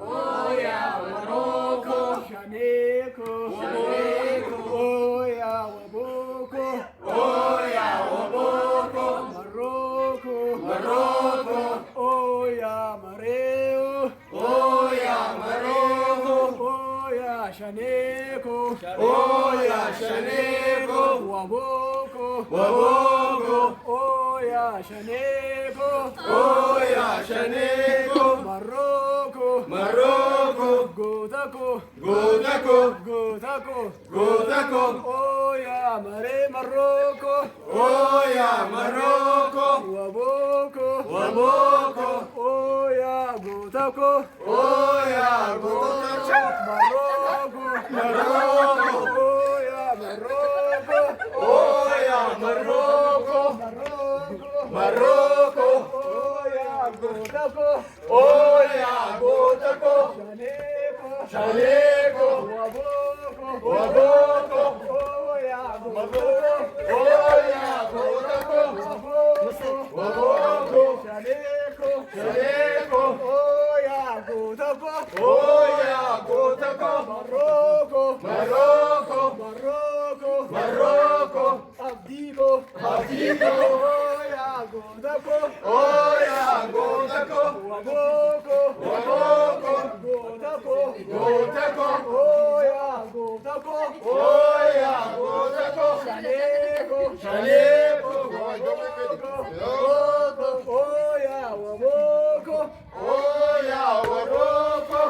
Oya Morocco, Shaneco, Oya Waboko, Oya Waboko, Morocco, Oya Mareo, Oya Morocco, Oya Shaneco, Waboko, Oya Shaneco, Morocco, Gotako, Oya Mare Morocco, Waboko, Oya Gotako, Morocco, Chaleco, Waboko, Oya Gotako, Morocco, Abdigo, Oya Gotako, Waboko, Gotako, Oya Gotako, Chaleco, Oya Waboko, Oya Morocco, Oya Waboko,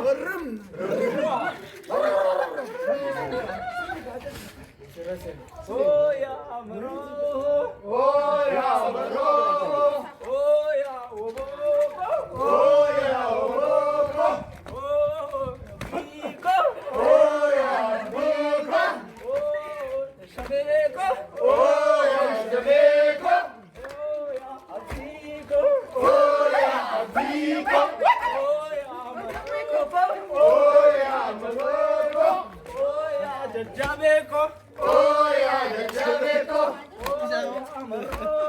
Jabeco, Morocco,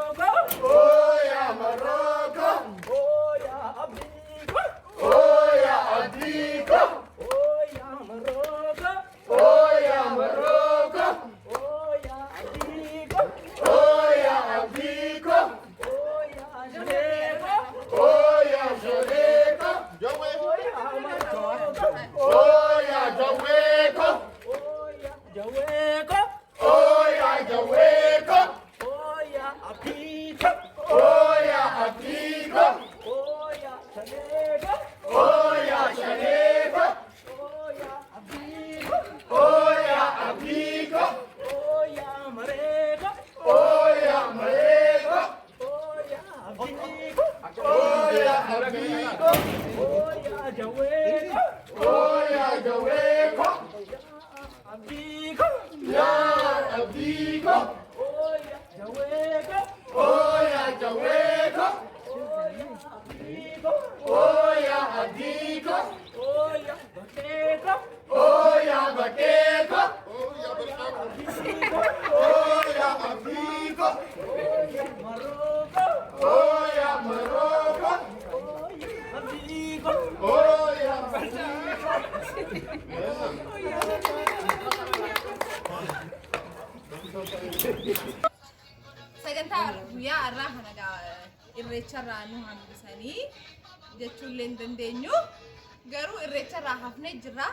Abdico, Morocco, Abdico, Sagantaa guyyaa irraa kana irreecharraa nu hambisanii jechuun leen dandeenyu garuu irreecharraa hafnee jirra.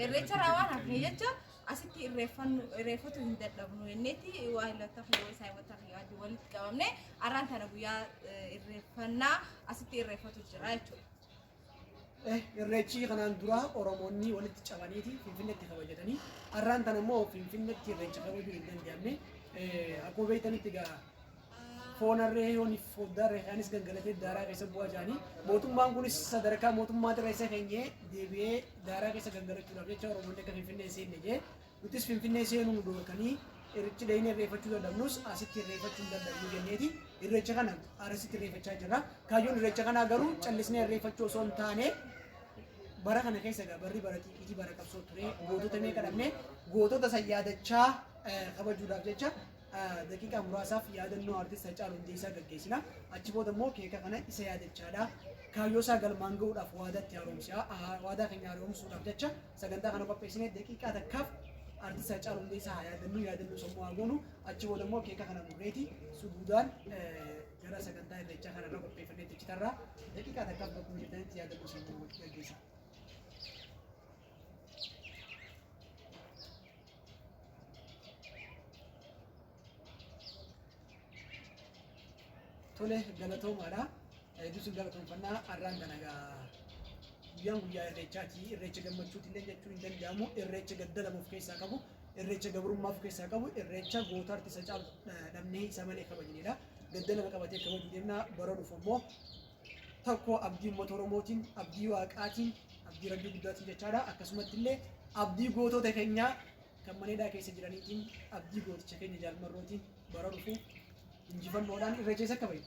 Irreecharraa waan hafnee jecha asitti irreeffatu hin dadhabnu jenneeti waayilata yeroo isaa walitti walitti qabamne arraan tana guyyaa irreeffannaa asitti irreeffatu jira jechuudha. Irreechi kanaan dura Oromoonni walitti cabaniiti Finfinneetti kabajatanii arraan tana immoo Finfinneetti irreecha kabajuu hin dandeenye. Akkuma beektanitti egaa foonarree yoon foddarree kaanis gangalatee daaraa keessa bu'aa jiranii mootummaan kunis sadarkaa mootummaa irreessa keenyee deebi'ee daaraa keessa gangalachuudhaaf jecha Oromoonni akka Finfinnee seenne jee nutis Finfinnee seenuu nu dhoorkanii irreechi dheeyinee irreeffachuu dadhabnus asitti irreeffachuu hin danda'u jenneeti irreecha kana asitti irreeffachaa jirra. Kaayyoon irreecha kanaa garuu callisnee irreeffachuu osoo hin taane bara kana keessa egaa barri bara xiiqiitii bara qabsoo ture gootota meeqa dhabne gootota san yaadachaa kabajuudhaaf jecha daqiiqaa muraasaaf yaadannoo artist Hacaaluu Hundeessaa gaggeessina. Achi booda immoo keeka kana isa yaadachaadha. Kaayyoo isaa galmaan gahuudhaaf waadaatti haaromsaa waadaa keenya haaromsuudhaaf jecha sagantaa kana qopheessinee daqiiqaa takkaaf artist Hacaaluu Hundeessaa yaadannoo sammuu haa goonu. Achi booda immoo keeka kana murreeti suduudhaan gara sagantaa irreechaa kana irra qopheeffannee jechitarraa daqiiqaa takkaaf bakkuma jirtanitti yaadannoo sammuu gaggeessa. Tole galatoomaadha. Hedduusin galatoomfannaa har'aan kana guyyaan guyyaa irreechaati. Irreecha gammachuuti illee jechuu hin danda'amu. Irreecha gadda lama of keessaa qabu. Irreecha gabrummaa of keessaa qabu. Irreecha goota artist Hacaaluu dhabnee isa malee kabajnedha. Gadda lama qabatee kabajuu deemna. Bara dhufu immoo tokko abdii uummata Oromootiin, abdii waaqaatiin, abdii rabbii guddaatiin jechaadha. Akkasumatti illee abdii gootota keenyaa kan maneedhaa keessa jiraniitiin, abdii gooticha keenya jaalmarrootiin bara dhufu injifannoodhaan irreecha isa kabaju.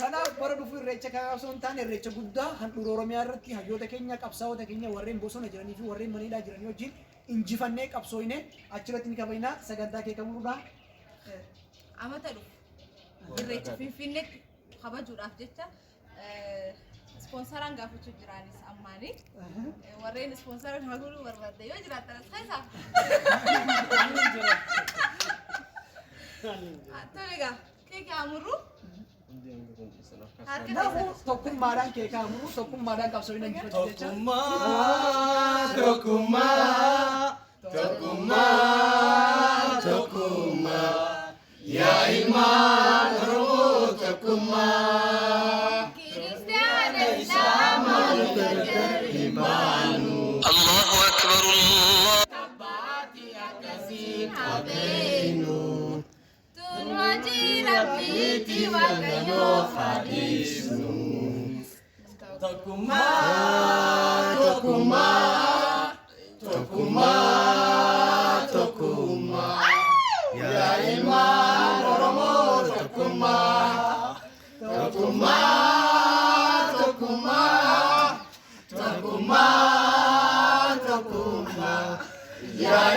Kanaaf bara dhufu irreecha kana osoo hin taane irreecha guddaa handhuura Oromiyaa irratti hayyoota keenya qabsaa'ota keenya warreen bosona jiranii fi warreen maneedhaa jiranii wajjin injifannee qabsooyne achirratti ni kabajna. Sagantaa kee kamuudhaa amata dhufu irreecha Finfinneetti kabajuudhaaf jecha sponsoraan gaafachuu jiraanis ammaani warreen sponsoraan haguluu barbaadde yoo jiraatan as keessaa tole egaa keeka amurru tokkummaadhaan keeka amurru tokkummaadhaan qabsooyne injifachuu jecha tokkummaa yaa ilmaan Oromoo tokkummaa. الله أكبر الله تباتي أكسين أبينو تنواجي ربيتي وكيو خديسنو Tokkummaa yaa ilmaan Oromoo tokkummaa. Tokkummaa yaa